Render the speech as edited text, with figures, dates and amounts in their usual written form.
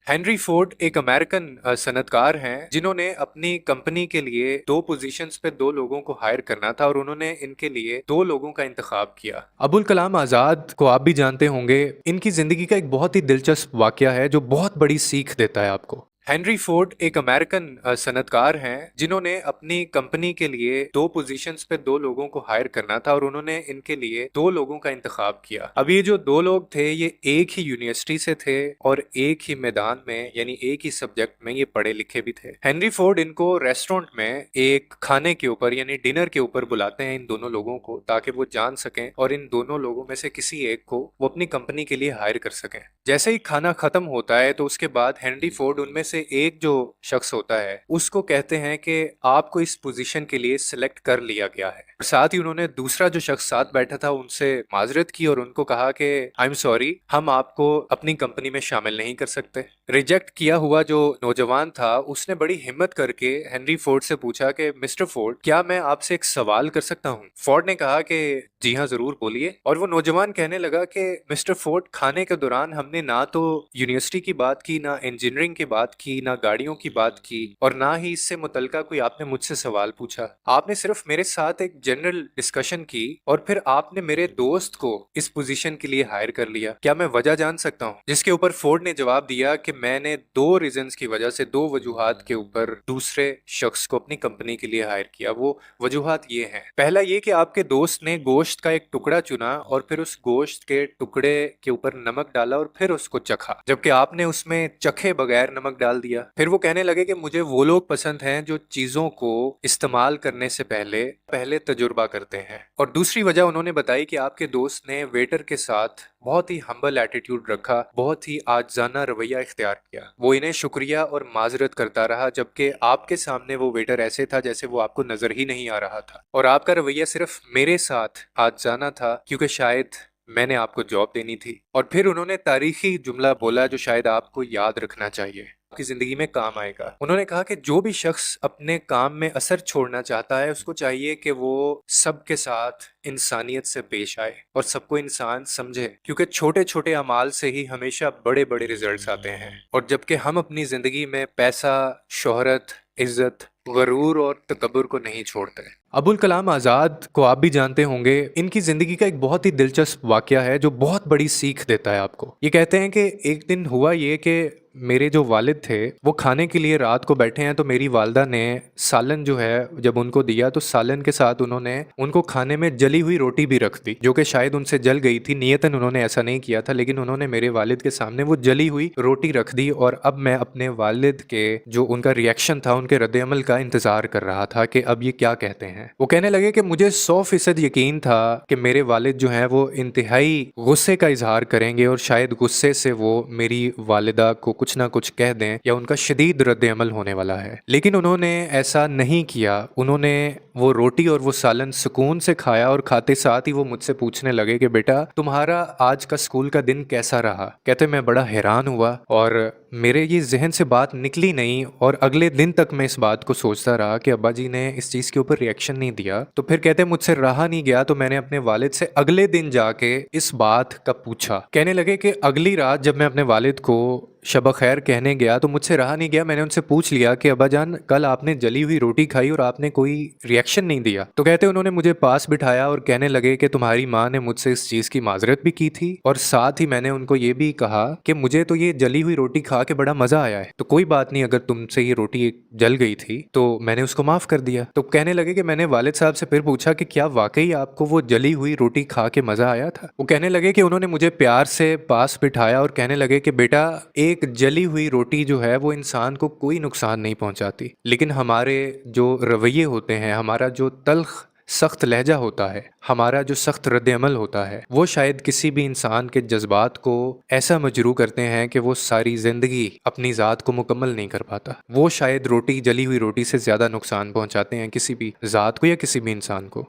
Henry Ford एक American सनतकार हैं जिन्होंने अपनी कंपनी के लिए दो पोजीशंस पे दो लोगों को हायर करना था और उन्होंने इनके लिए दो लोगों का इंतखाब किया। अबुल कलाम आज़ाद को आप भी जानते होंगे। इनकी ज़िंदगी का एक बहुत ही दिलचस्प वाकया है जो बहुत बड़ी सीख देता है आपको। हेनरी फोर्ड एक अमेरिकन सनतकार हैं जिन्होंने अपनी कंपनी के लिए दो पोजीशंस पे दो लोगों को हायर करना था और उन्होंने इनके लिए दो लोगों का इंतखाब किया। अब ये जो दो लोग थे ये एक ही यूनिवर्सिटी से थे और एक ही मैदान में यानी एक ही सब्जेक्ट में ये पढ़े लिखे भी थे। हेनरी फोर्ड इनको रेस्टोरेंट में एक खाने के ऊपर यानी डिनर के ऊपर बुलाते हैं इन दोनों लोगों को, ताकि वो जान सकें और इन दोनों लोगों में से किसी एक को वो अपनी कंपनी के लिए हायर कर सकें। जैसे ही खाना खत्म होता है तो उसके बाद हेनरी फोर्ड उनमें से एक जो शख्स होता है उसको कहते हैं कि आपको इस पोजीशन के लिए सिलेक्ट कर लिया गया है। और साथ ही उन्होंने दूसरा जो शख्स साथ बैठा था उनसे माजरत की और उनको कहा कि आई एम सॉरी, हम आपको अपनी कंपनी में शामिल नहीं कर सकते। रिजेक्ट किया हुआ जो नौजवान था उसने बड़ी हिम्मत करके हेनरी फोर्ड से पूछा कि मिस्टर फोर्ड, क्या मैं आपसे एक सवाल कर सकता हूँ? फोर्ड ने कहा कि जी हाँ जरूर बोलिए। और वो नौजवान कहने लगा कि मिस्टर फोर्ड, खाने के दौरान हमने ना तो यूनिवर्सिटी की बात की, ना इंजीनियरिंग की बात की, ना गाड़ियों की बात की और ना ही इससे मुतल्लिका कोई आपने मुझसे सवाल पूछा। आपने सिर्फ मेरे साथ एक जनरल डिस्कशन की और फिर आपने मेरे दोस्त को इस पोजीशन के लिए हायर कर लिया। क्या मैं वजह जान सकता हूँ? जिसके ऊपर फोर्ड ने जवाब दिया कि मैंने दो रीजंस की वजह से, दो वजूहात के ऊपर दूसरे शख्स को अपनी कंपनी के लिए हायर किया। वो वजूहात ये हैं, पहला ये कि आपके दोस्त ने गोश्त का एक टुकड़ा चुना और फिर उस गोश्त के टुकड़े के ऊपर नमक डाला और फिर उसको चखा, जबकि आपने उसमें चखे बगैर नमक डाल दिया। फिर वो कहने लगे कि मुझे वो लोग पसंद हैं जो चीजों को इस्तेमाल करने से पहले पहले तजुर्बा करते हैं। और दूसरी वजह उन्होंने बताई कि आपके दोस्त ने वेटर के साथ बहुत ही हम्बल एटीट्यूड रखा, बहुत ही आजाना रवैया इख्तियार किया। वो इन्हें शुक्रिया और माजरत करता रहा, जबकि आपके सामने वो वेटर ऐसे था जैसे वो आपको नजर ही नहीं आ रहा था। और आपका रवैया सिर्फ मेरे साथ आजाना था क्योंकि शायद मैंने आपको जॉब देनी थी। और फिर उन्होंने तारीखी जुमला बोला जो शायद आपको याद रखना चाहिए, आपकी जिंदगी में काम आएगा। उन्होंने कहा कि जो भी शख्स अपने काम में असर छोड़ना चाहता है उसको चाहिए कि वो सबके साथ इंसानियत से पेश आए और सबको इंसान समझे, क्योंकि छोटे छोटे अमाल से ही हमेशा बड़े बड़े रिजल्ट्स आते हैं। और जबकि हम अपनी जिंदगी में पैसा, शोहरत, इज्जत, गरूर और तकब्बुर को नहीं छोड़ते। अबुल कलाम आज़ाद को आप भी जानते होंगे। इनकी ज़िंदगी का एक बहुत ही दिलचस्प वाकया है जो बहुत बड़ी सीख देता है आपको। ये कहते हैं कि एक दिन हुआ ये कि मेरे जो वालिद थे वो खाने के लिए रात को बैठे हैं, तो मेरी वालदा ने सालन जो है जब उनको दिया तो सालन के साथ उन्होंने उनको खाने में जली हुई रोटी भी रख दी, जो कि शायद उनसे जल गई थी। नियतन उन्होंने ऐसा नहीं किया था, लेकिन उन्होंने मेरे वालिद के सामने वो जली हुई रोटी रख दी। और अब मैं अपने वालिद के जो उनका रिएक्शन था, उनके रद्द-ए-अमल का इंतजार कर रहा था कि अब ये क्या कहते हैं। वो कहने लगे कि मुझे 100% यकीन था कि मेरे वालिद जो हैं वो इंतहाई गुस्से का इजहार करेंगे और शायद गुस्से से वो मेरी वालिदा को कुछ ना कुछ कह दें या उनका शदीद रद्द-ए-अमल होने वाला है। लेकिन उन्होंने ऐसा नहीं किया। उन्होंने वो रोटी और वो सालन सुकून से खाया और खाते साथ ही वो मुझसे पूछने लगे कि बेटा, तुम्हारा आज का स्कूल का दिन कैसा रहा? कहते मैं बड़ा हैरान हुआ और मेरे ये जहन से बात निकली नहीं और अगले दिन तक मैं इस बात को सोचता रहा कि अब्बा जी ने इस चीज़ के ऊपर रिएक्शन नहीं दिया। तो फिर कहते मुझसे रहा नहीं गया, तो मैंने अपने वालिद से अगले दिन जाके इस बात का पूछा। कहने लगे कि अगली रात जब मैं अपने वालिद को शब खैर कहने गया तो मुझसे रहा नहीं गया, मैंने उनसे पूछ लिया कि अब्बा जान, कल आपने जली हुई रोटी खाई और आपने कोई रिएक्शन नहीं दिया। तो कहते उन्होंने मुझे पास बिठाया और कहने लगे कि तुम्हारी माँ ने मुझसे इस चीज़ की माजरत भी की थी और साथ ही मैंने उनको ये भी कहा कि मुझे तो ये जली हुई रोटी खा के बड़ा मज़ा आया है, तो कोई बात नहीं, अगर तुमसे ये रोटी जल गई थी तो मैंने उसको माफ़ कर दिया। तो कहने लगे कि मैंने वालिद साहब से फिर पूछा कि क्या वाकई आपको वो जली हुई रोटी खा के मज़ा आया था? वो कहने लगे कि उन्होंने मुझे प्यार से पास बिठाया और कहने लगे कि बेटा, एक जली हुई रोटी जो है वो इंसान को कोई नुकसान नहीं पहुंचाती, लेकिन हमारे जो रवैये होते हैं, हमारा जो तल्ख सख्त लहजा होता है, हमारा जो सख्त रद्द-ए-अमल होता है, वो शायद किसी भी इंसान के जज्बात को ऐसा मजरू करते हैं कि वो सारी ज़िंदगी अपनी ज़ात को मुकम्मल नहीं कर पाता। वो शायद रोटी, जली हुई रोटी से ज़्यादा नुकसान पहुंचाते हैं किसी भी ज़ात को या किसी भी इंसान को।